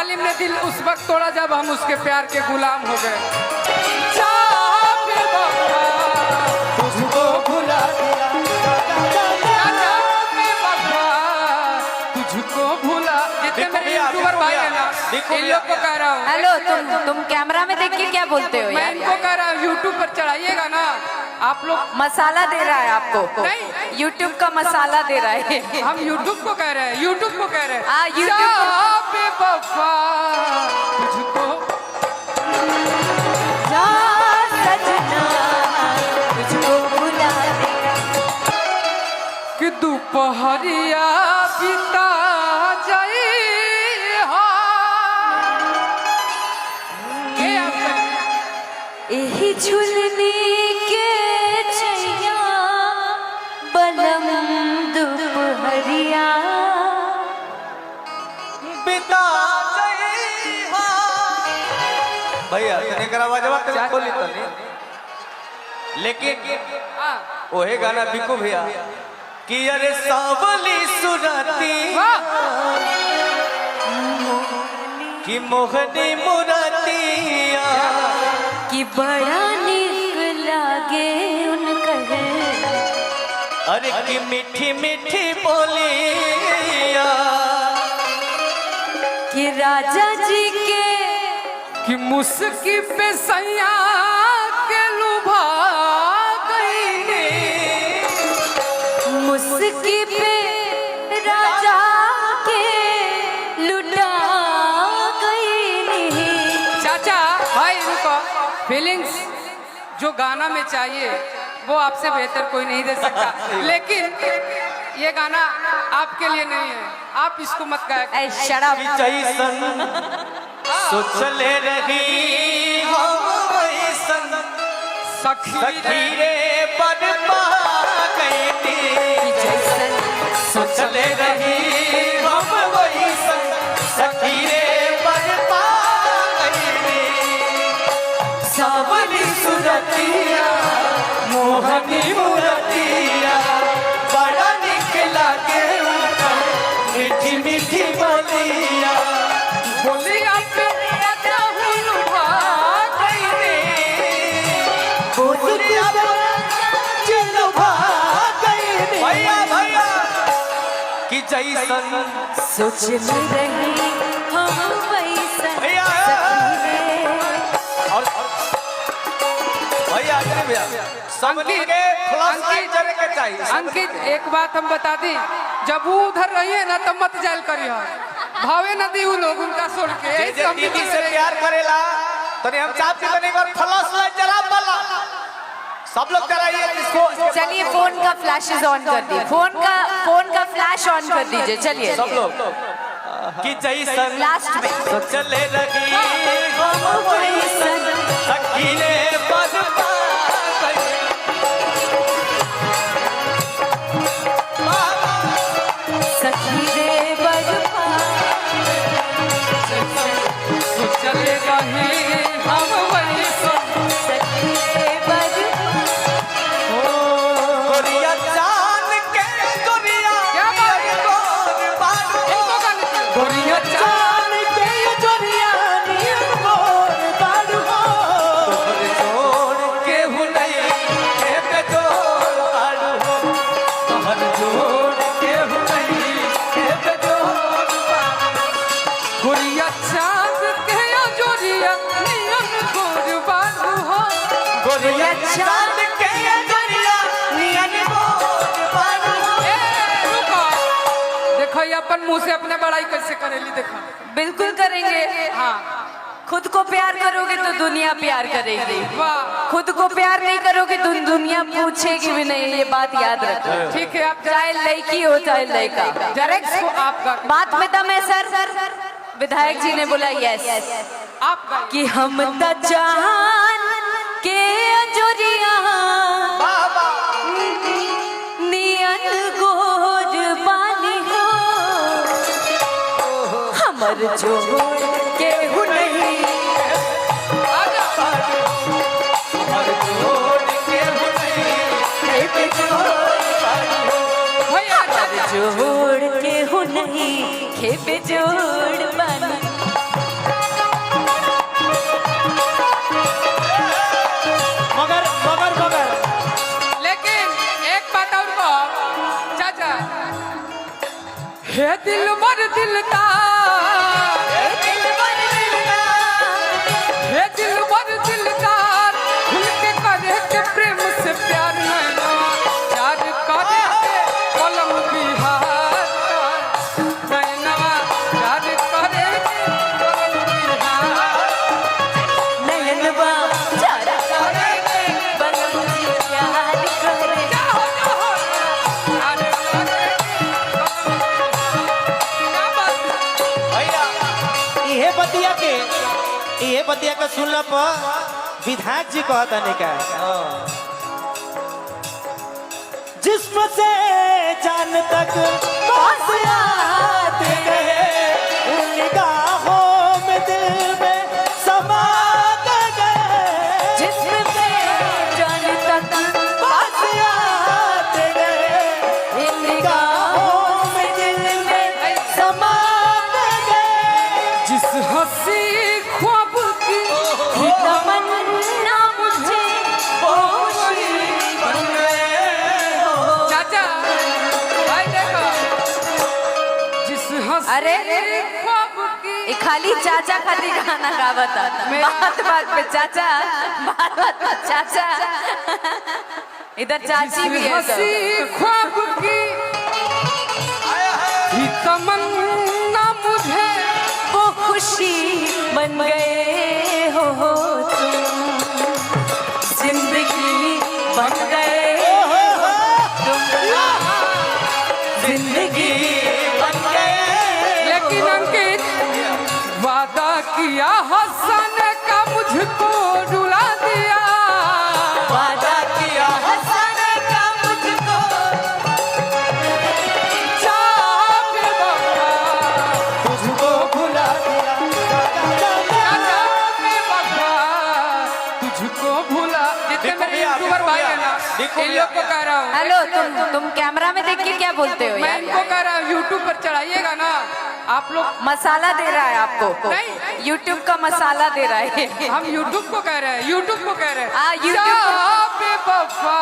जालिम ने दिल उस वक्त तोड़ा जब हम उसके प्यार के गुलाम हो गए। तुझको भुला दिया, तुझको भूला। जितने मेरे यूट्यूबर भाई है ना, इन लोग को कह रहा हूँ। हेलो, तुम कैमरा में देख के क्या बोलते हो मैं यार? इनको कह रहा हूँ यूट्यूब पर चढ़ाइएगा ना आप लोग। मसाला दे रहा है आपको, नहीं। यूट्यूब का मसाला दे रहा है। हम यूट्यूब को कह रहे हैं, यूट्यूब को कह रहे हैं। हाँ, YouTube को। बेवफा तुझको जा सजना, तुझको भुला दिया। कि दोपहरिया बिता जाए। एही झुलने के छैया बलम दोपहरिया बिता भैया तने कर आवाजवा तने खोली तने। लेकिन ओहे गाना बिकू भैया कि अरे सावली सुराती कि मोहनी मुरातिया कि बड़ा निक लागे उनका है। अरे की मीठी मीठी बोलिया कि राजा जी के कि मुस्की पे सैया के लुभा गई। मुस्की पे राजा के लुटा गई। चाचा भाई रुको, फीलिंग्स जो गाना में चाहिए वो आपसे बेहतर कोई नहीं दे सकता। लेकिन ये गाना आपके लिए नहीं है, आप इसको मत गाया। शराब जैसन सोचले रही हम वैसन सखी रे बरमा गई। जैसन सोचले रही हम वैसन सखी रे बरमा गई। सावली सुरतिया मोहनी मुरतिया बड़ा निक लागे उनका मीठी मीठी बोलिया। बोलिया पे राजा हूँ लुभा गई रे। बोलिया चिल्लू भागई रे। भैया भैया कि जैसन सोच रही हम वैसन भैया और भैया भैया सब के फ्लैश जरे के चाहिए। अंकित एक बात हम बता दी, जब वो उधर रही है ना तब मत जायल करियो, भावे नदी वो लोग उनका छोड़ के। जे दीदी से प्यार करेला तने हम चाहते तने एक बार फ्लैश लाइट जरा वाला सब लोग कराइए इसको। चलिए फोन का फ्लैशेस ऑन कर दी, फोन का फ्लैश ऑन कर दीजिए। चलिए सब लोग कि जैसन लास्ट में तो चले लगी हम वैसन सखी रे बरमा गई। सखी रे बरमा चले रहे हम वही सखी रे बरमा। गोरिया चांद के गोरिया क्या बात है? बारू गोरिया चांद के गोरिया नीर मोर बारू तोहरे जोड़ के हुनई के बेजोड़ बारू तोहर जोड़ के हुनई के बेजोड़ बारू। गोरिया चांद के जोरिया नियम गोर बालू हो। गोरिया चांद के गोरिया नियन मोर बारू। ए, रुको, देखो ये अपन मुंह से अपने बड़ाई कैसे करेली। देखो बिल्कुल करेंगे। हाँ खुद को प्यार करोगे तो दुनिया प्यार करेगी। वाह खुद को प्यार नहीं करोगे तो दुनिया पूछेगी भी नहीं। ये बात याद रखो। ठीक है, आप चाहे लड़की हो चाहे लड़का। डायरेक्ट को आपका बात में दम है सर। विधायक जी ने बोला यस। आपका कि हम त चाहन के अजोरिया नियन गोर बानी हो। हमर जोड़ के हु नहीं हर जोड़ के हुनई के भैया जोड़ के हु नहीं खेपे जोड़ बानी। हे दिल बर दिल का, हे दिल बर दिल का, खुल के करे के प्रेम से प्यार नैना, प्यार करे के कलम बिहार नैना, प्यार करे के कलम बिहार नयनवा प्यार करे के बंसी प्यार करे जाओ जाओ प्यार करे के कलम बिहार। क्या बात है? भैया इहे बतिया के सुनला पर विधायक जी कहता नहीं का जिस्म से जान तक पास आते गए, उन निगाहों में दिल में समा गए, जिस्म पे जान तक पास आते गए, इन निगाहों में दिल में समा गए। जिस हंसी ख्वाब की तमन्ना मुझे होशी बन गए हो। चाचा भाई देखो, जिस हंसी अरे ख्वाब की ये खाली चाचा खाली गाना गावत बात बात पे चाचा, बात बात पे चाचा, इधर चाची भी है तो। हंसी ख्वाब की ही तमन्ना मुझे वो खुशी बन गए हो तुम, जिंदगी बन गए तुम, जिंदगी बन गए। लेकिन अंकित वादा किया हसन का मुझको रुला दिया, वादा किया हसन का मुझको, चाहे बाबा तुझको भुला दिया चाहे बाबा तुझको भूला। जितने देखो मेरे भैया, यूट्यूबर देखो भाई है भैया, ना, देखो इन लोग को भैया। कह रहा हूँ, हेलो तुम कैमरा में देख के क्या बोलते हो मैं यार? इनको कह रहा हूँ यूट्यूब पर चढ़ाइएगा ना आप लोग। मसाला दे रहा है आपको, नहीं। यूट्यूब का मसाला दे रहा है। हम यूट्यूब को कह रहे हैं, यूट्यूब को कह रहे हैं। हाँ, YouTube को। चाहे बाबा